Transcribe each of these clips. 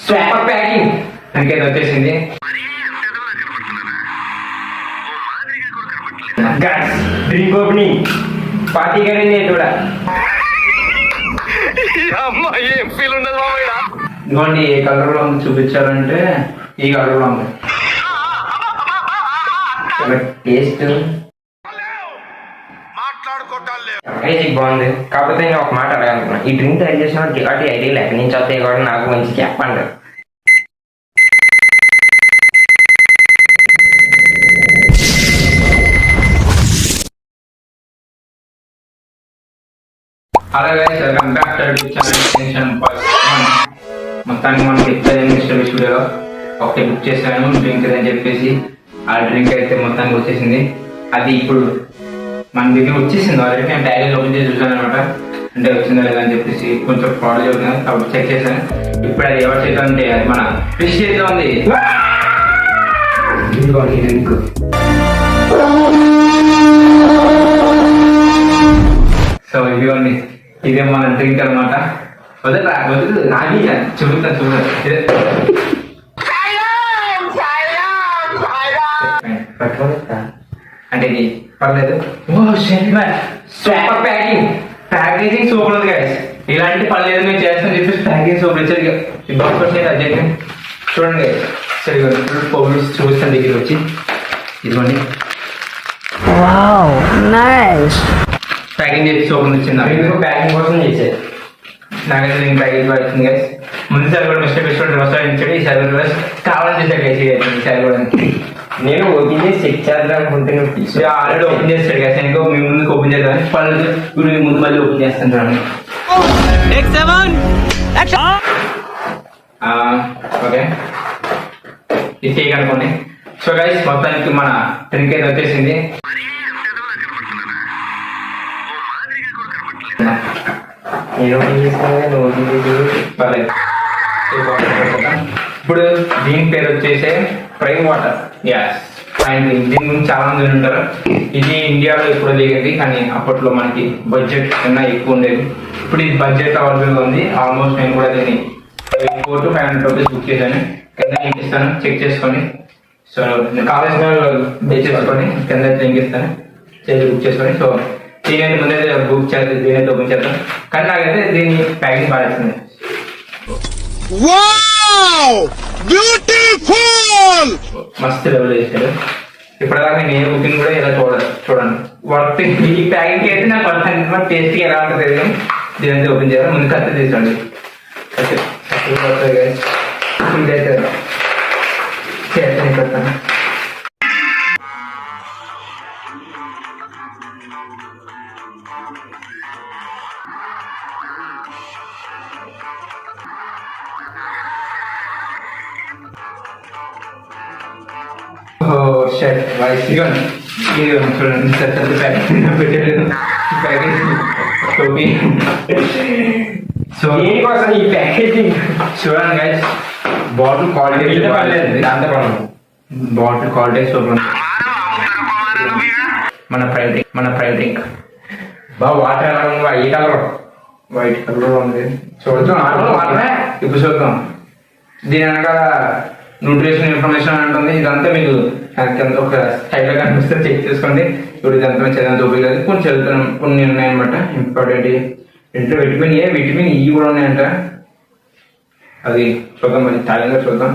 Super packing ఇంకేదో వచ్చేసింది. Drink opening party current కూడా ఇదిగోండి. ఏ కలర్ లో ఉంది చూపించాలంటే ఈ కలర్ లో ఉంది. టేస్ట్ బాగుంది. కాకపోతే నేను ఒక మాట అడగాలనుకున్నా, ఈ డ్రింక్ తయారు చేసిన టికాటి ఐడియా ఎక్కడి నుంచి వస్తాయి కూడా నాకు మంచి చెప్పండి. అలాగే మొత్తానికి మనం చెప్తాను నెక్స్ట్ వీడియోలో ఒకటి బుక్ చేశాను డ్రింక్ అని చెప్పేసి. ఆ డ్రింక్ అయితే మొత్తానికి వచ్చేసింది. అది ఇప్పుడు మన దగ్గర వచ్చేసింది. ఆల్రెడీ నేను ప్యాకేజ్ ఓపెన్ చేసి చూసాను అనమాట, అంటే వచ్చిందా లేదా అని చెప్పేసి. కొంచెం ఫ్రాడ్ అవుతుంది కాబట్టి చెక్ చేశాను. ఇప్పుడు అది ఎవరి చేతిలో అంటే అది మన ఫిష్ చేతిలో ఉంది. డ్రింక్ సో ఇదిగోండి, ఇదే మన డ్రింక్ అనమాట. వదలు నాది చూపుతాను అంటే ఇది పర్లేదు. సూపర్ ప్యాకింగ్, ప్యాకేజింగ్ సూపర్ ఉంది గైస్. ఇలాంటి పర్లేదు మేము చేస్తాను చెప్పేసి ప్యాకేజింగ్ సూపర్ ఇచ్చారు. బాక్స్ వచ్చి అర్జెంట్ చూడండి సరిగా చూపిస్తాను దగ్గర వచ్చి. ఇదిగోండి ప్యాకింగ్ చేసి సూపర్ వచ్చింది. ప్యాకింగ్ కోసం చేసేది నాకైతే నేను ప్యాకేజ్ వచ్చింది గైస్. ముందుసారి కూడా మిస్టర్ రెస్టారెంట్ ఇచ్చాడు, ఈసారి కూడా కావాలని చేశాడు గైస్. ఈసారి కూడా నేను ఓపెన్ చేసి చెక్ చేద్దాం అనుకుంటే ఆల్రెడీ ఓపెన్ చేస్తాడు కదా, ఇంకో మీ ముందుకు ఓపెన్ చేద్దాం పళ్ళు ఇప్పుడు మీ ముందు మళ్ళీ ఓపెన్ చేస్తాను. ఓకే ఇది కేక్ అనుకోండి. సో గైస్ మొత్తానికి మన డ్రింక్ అయితే వచ్చేసింది. ఇప్పుడు దీని పేరు వచ్చేసి ప్రైమ్ వాటర్. దీని గురించి చాలా మంది ఉంటారు. ఇది ఇండియాలో ఎప్పుడో దిగింది, కానీ అప్పట్లో మనకి బడ్జెట్ కన్నా ఎక్కువ ఉండేది. ఇప్పుడు ఇది బడ్జెట్ అవైలబుల్గా ఉంది. ఆల్మోస్ట్ నేను కూడా దీన్ని 400 to 500 రూపీస్ బుక్ చేశాను. కింద లింక్ ఇస్తాను, చెక్ చేసుకొని. సో కావాల్సిన బుక్ చేసుకొని కింద లింక్ ఇస్తాను, బుక్ చేసుకొని. సో దీని ముందైతే బుక్ చేస్తే దీనైతే ఓపెన్ చేస్తాను. కానీ నాకైతే దీన్ని ప్యాకింగ్ బాగా వచ్చింది. మస్తు లెవెల్ చేశాడు. ఇప్పటిదాకా నేను ఏ బుకింగ్ కూడా ఇలా చూడండి. వర్త్ ఈ ప్యాకింగ్ అయితే నాకు వర్త్ టేస్ట్ ఎలా ఉంటుంది తెలియదు. దీని ఓపెన్ చేయాలి. ముందు కత్తి తీసుకోండి. ఇదైతే చేస్తాను పెడతాను. చూడండి సో దీనికోసం ఈ ప్యాకేజింగ్ చూడండి guys. Bottle quality bottle quality super. మన ప్రైమ్ డ్రింక్ బాగా వాటర్ ఎలా ఉంది, ఈ కలర్ వైట్ కలర్ ఉంది. చూద్దాం ఇప్పుడు చూద్దాం. దీని వెనకాల న్యూట్రిషన్ ఇన్ఫర్మేషన్ ఉంటుంది. ఇదంతా మీకు ఒక సైడ్లో కనిపిస్తే చెక్ చేసుకోండి. ఇప్పుడు ఇదంతా చదివిన ఓపిక లేదు, కొన్ని చదువుతాను. కొన్ని ఉన్నాయన్నమాట ఇంపార్టెంట్. ఇంట్లో విటమిన్ ఈ కూడా ఉన్నాయంట. అది చూద్దాం, మరి తాజాగా చూద్దాం.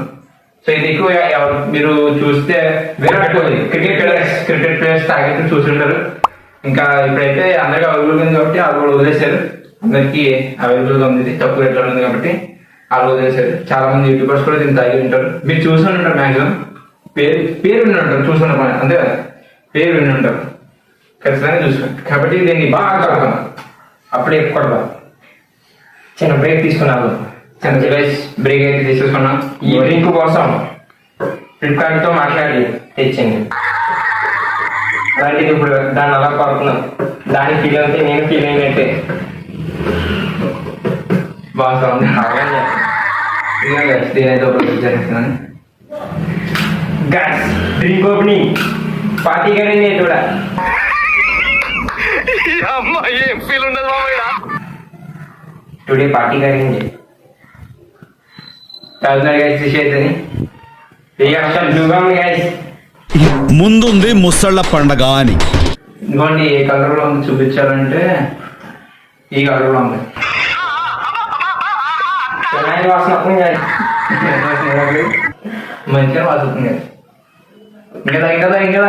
సో ఇది ఎక్కువ మీరు చూస్తే విరాట్ కోహ్లీ క్రికెట్ ప్లేయర్స్ తాగితే చూస్తుంటారు. ఇంకా ఇప్పుడైతే అందరికీ అవైలబుల్ ఉంది కాబట్టి అది కూడా వదిలేశారు. అందరికీ అవైలబుల్గా ఉంది, తక్కువ రేట్లో ఉంది కాబట్టి అలా వదిలేశారు. చాలా మంది యూట్యూబర్స్ కూడా దీన్ని తాగి ఉంటారు. మీరు చూసి ఉంటారు, మ్యాక్సిమం పేరు విని ఉంటారు. చూసుకున్న పని అంతే కదా, పేరు విని ఉంటారు ఖచ్చితంగా చూసుకోండి. కాబట్టి దీన్ని బాగా తాగుతాం. అప్పుడే ఎక్కువ చిన్న బ్రేక్ తీసుకున్నాము. చిన్న బ్రేక్ అయితే తీసేసుకున్నాం. ఈ డ్రింక్ కోసం ఫ్లిప్కార్ట్తో మాట్లాడి తెచ్చింది. అలాంటిది ఇప్పుడు దాన్ని అలా కోరుకున్నాం. దానికి ఫీల్ అయితే నేను ఫీల్ అయినట్టే. బాగా నేనైతే జరుగుతున్నాను. Gas drink opening party current కూడా ఏం ఫీల్ ఉండదు మామయ్య. టుడే పార్టీ కరెంజ్ చదువుతున్నారు గైస్ ఫిష్ అవుతుంది బ్లూగా ఉంది గైస్. ముందుంది ముసళ్ళ పండగ అని. ఇదిగోండి ఏ కలర్లో ఉంది చూపించాలంటే ఈ కలర్లో ఉంది. వాసన వస్తుంది గైస్, మంచిగా వాడుతుంది. ఇంకా ఇంకా ఇంకా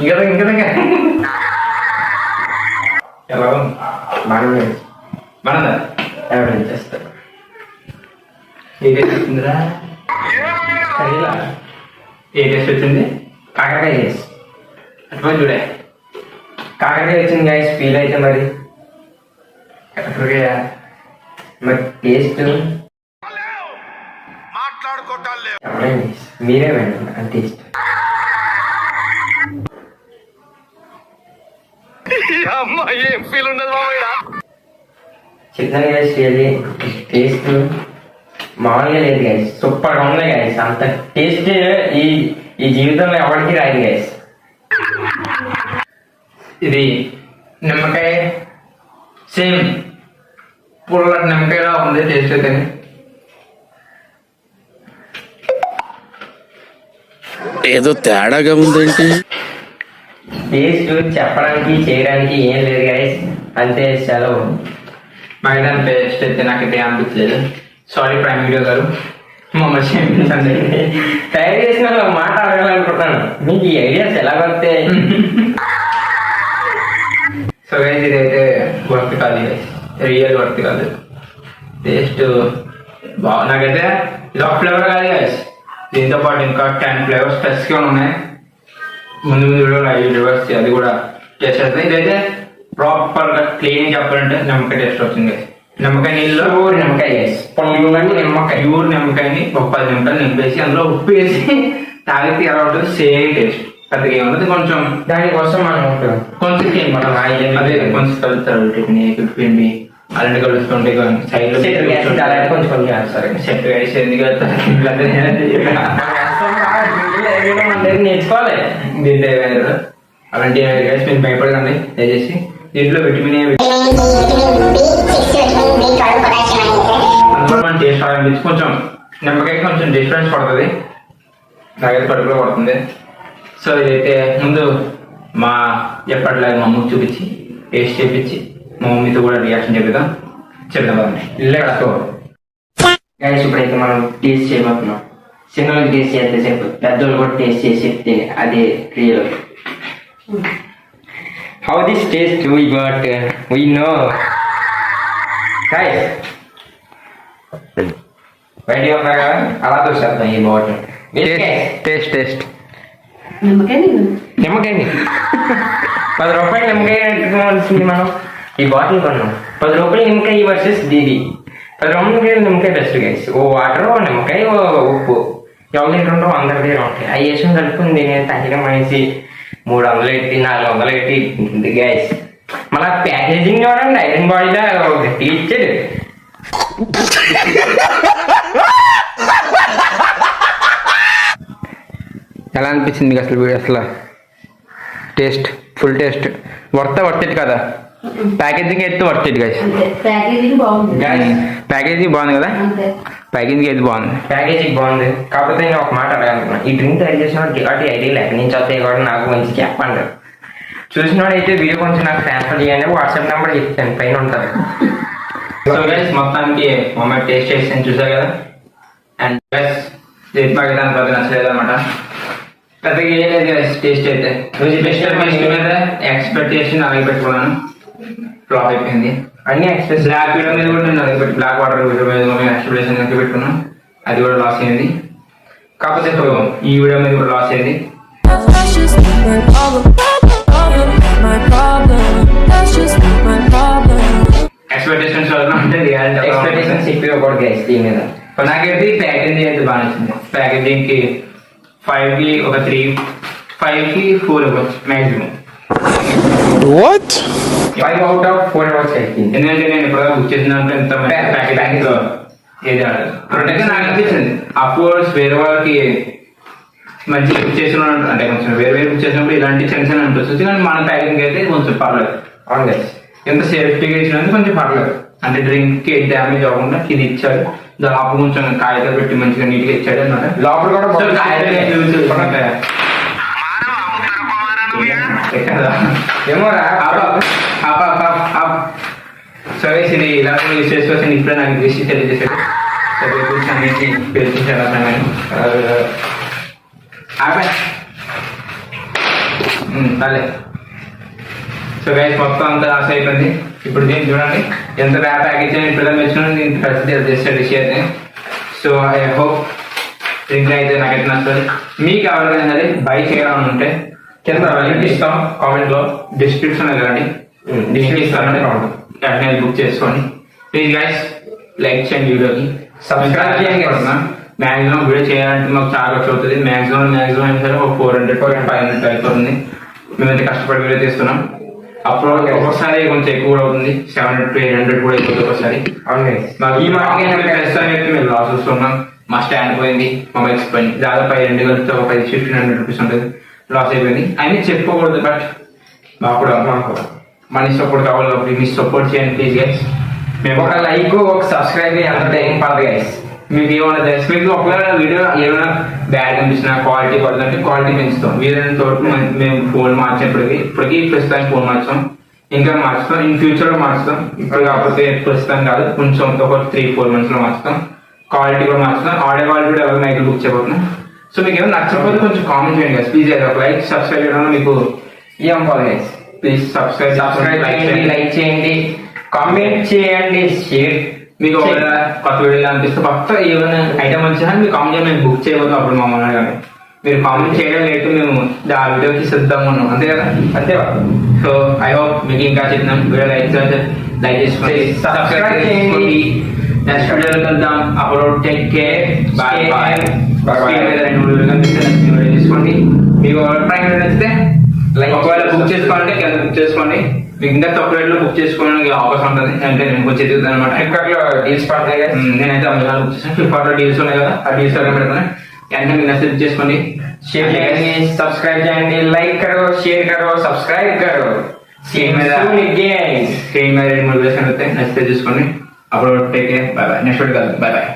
ఇంకా ఇంకా ఇంకా ఎలా బాగా మనదా ఎవరైనా చేస్తారు. ఏ టేస్ట్ వచ్చిందిరా? సరేలా ఏ టేస్ట్ వచ్చింది? కాకరకాయ టేస్ట్. అట్లా చూడే కాకరకాయ వచ్చింది గైస్. ఫీల్ అయితే మరి కాకరకాయ మరి టేస్ట్ మీరే వేయండి ఆ taste. Chicken guys really taste మామూలుగా లేదు గైస్, సూపర్గా ఉంది గైస్. అంత టేస్ట్ ఈ జీవితంలో ఎవరికి రాదు గైస్. ఇది నిమ్మకాయ సేమ్ పుల్ల నిమ్మకాయలా ఉంది టేస్ట్ అయితే. ఏదో తేడాగా ఉందేంటి? టేస్ట్ చెప్పడానికి చేయడానికి ఏం లేదు గైస్, అంతే. సెలవు మైదాన్ టేస్ట్ అయితే నాకైతే అనిపించలేదు. సారీ ప్రైమ్ వీడియో గారు, మమ్మల్ని క్షమించండి. తయారు చేసిన ఒక మాట అడగాలనుకుంటున్నాను, మీకు ఈ ఐడియాస్ ఎలా వస్తాయి? సో గైస్ ఇదైతే వర్క్ కాదు గైస్, రియల్ వర్క్ కాదు. టేస్ట్ నాకైతే ఇది ఒక ఫ్లేవర్ కాదు గైస్, దీంతో పాటు ఇంకా 10 ఫ్లేవర్స్ ఫ్రెష్గా ఉన్నాయి. ముందు వీడియోలో 5 ఫ్లేవర్స్ అది కూడా టేస్ట్ చేస్తాయి. ఇదైతే ప్రాపర్గా క్లీన్ చెప్పాలంటే నిమ్మకాయ టేస్ట్ వచ్చింది. నిమ్మకాయ నీళ్ళలో ఊరి నిమ్మకాయ వేసి నిమ్మకాయ ఊరి నిమ్మకాయని ఒక 10 నిమిషాలు నింపేసి అందులో ఉప్పు వేసి తాగితే ఎలా ఉంటుంది సేమ్ టేస్ట్. పెద్దగా ఏముంటుంది. కొంచెం దానికోసం మనం కొంచెం మనం అదే కొంచెం కలుపుతారు పిండి అలాంటి కలుస్తుంటే సైడ్ లో కొంచెం కొంచెం వేస్తారు. సెట్ వేసి ఎందుకు నేర్చుకోవాలి దీంట్లో ఏమైనా అలాంటి వేసి మీరు భయపడకండి దయచేసి. దీంట్లో విటమిన్ మనం టేస్ట్ ఆరంభించి కొంచెం నిమ్మకాయ కొంచెం డిఫరెన్స్ పడుతుంది, నాకైతే కడుపులో పడుతుంది. సో ఇదైతే ముందు మా ఎప్పటిలాగా మా అమ్మకి చూపించి టేస్ట్ చేపించి మా మమ్మీతో కూడా రియాక్షన్ చెప్తాం కదండి. ఇల్లే కట్టుకోవాలి గైస్. ఇప్పుడైతే మనం టేస్ట్ చేయబోతున్నాం. చిన్నోళ్ళకి టేస్ట్ చేస్తే చెప్పు, పెద్దోళ్ళు కూడా టేస్ట్ చేసి చెప్తే అదే real. How this taste we got we know guys. బయట ఉన్నా కదా అలా చూసేద్దాం ఈ బాటిల్ టేస్ట్ టేస్ట్. నిమ్మకాయ 10 రూపాయలు నిమ్మకాయ పెట్టుకోవాల్సింది మనం. ఈ బాటిల్ కొన్నాం 10 రూపాయలు నిమ్మకాయ వర్సెస్ దీది 10 రూపాయలు నిమ్మకాయ బెస్ట్ గైస్. ఓ వాటర్, ఓ నిమ్మకాయ, ఓ ఉప్పు. ఎవరి దగ్గర ఉండవు, అందరి దగ్గర ఉంటాయి. అవి వేసుకుని కలుపుకుంది నేను తగ్గిన మనిషి 300 పెట్టి 400 పెట్టి ఉంటుంది గైస్. మళ్ళీ ప్యాకేజింగ్ చూడండి, ఐరన్ బాడీలో గట్టి ఇచ్చాడు. ఎలా అనిపించింది అసలు వీడియో? అసలు టేస్ట్ ఫుల్ టేస్ట్ వర్త్ కదా. ప్యాకేజింగ్ అయితే వర్త్ గైస్. ప్యాకేజింగ్ బాగుంది కదా, ప్యాకేజింగ్ అయితే బాగుంది. ప్యాకేజింగ్ బాగుంది. కాకపోతే నేను ఒక మాట అడగాలనుకున్నాను, ఈ డ్రింక్ తయారు చేసిన టికాటి ఐడియా లేక నుంచి వస్తాయి కూడా నాకు మంచి చెప్పండి. చూసినోడు అయితే వీడియో కొంచెం నాకు ట్రాన్స్ఫర్ చేయండి, వాట్సాప్ నెంబర్ చెప్తాను పైన ఉంటుంది. సో గైస్ మొత్తానికి మమ్మల్ని టేస్ట్ చేసి చూసారు కదా. అండ్ ప్లస్ దీపాకి దాని పెద్ద నచ్చలేదు అనమాట. పెద్దగా ఏం లేదు గైస్ టేస్ట్ అయితే. టేస్ట్ మీద ఎక్స్పెక్టేషన్ అలాగే పెట్టుకున్నాను, ఫ్లాప్ అయిపోయింది. అన్ని ఎక్స్ప్రెస్ బ్లాక్ వీడియో మీద కూడా నేను అలాగే పెట్టి బ్లాక్ వాటర్ వీడియో మీద ఎక్స్పెక్టేషన్ కనుక పెట్టుకున్నాను, అది కూడా లాస్ అయింది. కాకపోతే ఈ వీడియో మీద కూడా లాస్ అయింది. ఎక్స్పెక్టేషన్స్ అంటే ఎక్స్పెక్టేషన్స్ ఎక్కువ కూడా గైస్ దీని మీద. నాకైతే ప్యాకేజింగ్ అయితే బాగా నచ్చింది. ప్యాకేజింగ్ కి 5 కి ఒక 3, 5 కి 4 ఇవ్వచ్చు మ్యాక్సిమం. 5 out of 4 ఇవ్వచ్చు. ఎందుకంటే నేను ఇప్పుడు బుక్ చేసిన దాంట్లో ఎంత ప్యాకేజింగ్ ఏది ప్రొడక్ట్ నాకు అనిపించింది. అఫ్కోర్స్ వేరే వాళ్ళకి మంచి బుక్ చేసిన అంటే కొంచెం వేరే బుక్ చేసినప్పుడు ఇలాంటి చిన్న చిన్న అనిపిస్తుంది, కానీ మన ప్యాకేజింగ్ అయితే కొంచెం పర్లేదు. అవును గైస్ ఎంత సేఫ్టీగా ఇచ్చినందుకు కొంచెం పర్లేదు. అంటే డ్రింక్ కి డ్యామేజ్ అవ్వకుండా ఇది ఇచ్చాడు. లోపల కొంచెం కాగితాలు పెట్టి మంచిగా నీట్ గా ఇచ్చాడు అన్నమాట. లోపల కూడా ఏమోరా సరే ఇది ఇలా యూజ్ చేసుకోవచ్చు. ఇప్పుడే నాకు విషయం తెలియజేశాడు. సరే కూర్చొని అన్నింటినీ పేర్చించాడు అసలు. అదే సో గైస్ మొత్తం అంతా ఆశ అయిపోయింది. ఇప్పుడు దీన్ని చూడండి ఎంత ర్యాప్ ప్యాకేజ్ ఇప్పుడు వచ్చిన దీనికి పరిస్థితి చేస్తాడు షేర్ని. సో ఐ హోప్ డ్రింక్ అయితే నాకైతే నచ్చుతుంది. మీకు ఎవరికైనా సరే బై చేయాలని ఉంటే కింద లింక్ ఇస్తాం కామెంట్ లో, డిస్క్రిప్షన్ లో వెళ్ళండి. లింక్ ఇస్తానంటే వెంటనే బుక్ చేసుకోండి. ప్లీజ్ గైస్ లైక్ చేయండి, వీడియోకి సబ్స్క్రైబ్ చేయండి. మ్యాక్సిమం వీడియో చేయాలంటే మాకు చాలా ఖర్చు అవుతుంది. మ్యాక్సిమం అయినా సరే ఒక 400-500 అయిపోతుంది. మేమైతే కష్టపడి వీడియో తీస్తున్నాం. అప్పుడు ఒక్కొక్కసారి కొంచెం ఎక్కువ కూడా అవుతుంది. 700-800 కూడా అయిపోతుంది ఒకసారి. ఈ మాటకి మేము లాస్ వస్తున్నాం. మా స్టాండ్ పోయింది, మా బైక్స్ పోయింది. దాదాపు 2 కలిపితే ఒక 1500 రూపీస్ ఉంటుంది. లాస్ అయిపోయింది. అయినా చెప్పుకోకూడదు, బట్ మాకు కూడా మనీ సపోర్ట్ కావాలి కాబట్టి మీ సపోర్ట్ చేయండి ప్లీజ్ గైస్. మేము ఒక లైక్ ఒక సబ్స్క్రైబ్ అంత ఏం పడదు గైస్. మీకు ఏమైనా తెలుసు, మీకు ఒకవేళ వీడియో ఏమైనా బ్యాడ్ అనిపించిన క్వాలిటీ పడుతుంటే క్వాలిటీ పెంచుతాం. వీలైనంత వరకు మేము ఫోన్ ఇప్పటికి ప్రస్తుతానికి ఫోన్ మార్చాం, ఇంకా మార్చుతాం, ఇన్ ఫ్యూచర్ లో మార్చుతాం. ఇప్పుడు కాకపోతే ప్రస్తుతం కాదు, కొంచెం ఒక 3-4 months లో మార్చుతాం. క్వాలిటీ కూడా మార్చుతాం. ఆడియో క్వాలిటీ కూడా ఎవరు నైట్ బుక్ చేయబోతున్నాం. సో మీకు ఏమైనా నచ్చకపోతే కొంచెం కామెంట్ చేయండి గైస్ ప్లీజ్. ఒక లైక్ సబ్స్క్రైబ్ చేయడం మీకు ఏం పడదు గైస్. ప్లీజ్ సబ్స్క్రైబ్ చేయండి, లైక్ చేయండి, కామెంట్ చేయండి, షేర్. మీకు కొత్త వీడియోలు అనిపిస్తే కొత్త ఏమైనా ఐటమ్ వచ్చినా మీరు కామెంట్ చేయండి. మేము బుక్ చేయబోతాం అప్పుడు మమ్మల్ని. కానీ మీరు కామెంట్ చేయడం లేదు, మేము ఆ వీడియోకి సిద్ధంగా ఉన్నాం. అంతే కదా, అంతే. సో ఐ హోప్ మీకు ఇంకా చెప్తున్నాం. వీడియో లైక్ చేసుకోండి, సబ్స్క్రైబ్ చేయండి. నెక్స్ట్ వీడియోలో కలుద్దాం. అప్పుడు టేక్ కేర్, బాయ్ బాయ్. 2 వీడియోలు కనిపిస్తే నెక్స్ట్ వీడియో తీసుకోండి. మీకు ప్రైమ్ నచ్చితే ఒకవేళ బుక్ చేసుకోవాలంటే కింద బుక్ చేసుకోండి. మీకు ఇంకా తక్కువ రేట్లో బుక్ చేసుకోవడానికి అవకాశం ఉంటుంది. అంటే నేను కొంచెం ఎదుగుతాను అనమాట. ఫ్లిప్కార్ట్ లో డీల్స్ పడతాయి. నేనైతే అమెజాన్ బుక్ చేస్తాను. ఫ్లిప్కార్ట్ లో డీల్స్ ఉన్నాయి కదా, ఆ డీల్స్ దగ్గర పెడతాను. వెంటనే మీరు మెసేజ్ చేసుకోండి, షేర్ చేయండి, సబ్స్క్రైబ్ చేయండి, లైక్ करो, షేర్ करो, సబ్స్క్రైబ్ करो. స్క్రీన్ మీద 2 వీడియోస్ కనిపిస్తాయి, నచ్చితే చూసుకోండి. అప్పుడు take care, bye bye. Next video కలుద్దాం, బాయ్ బాయ్.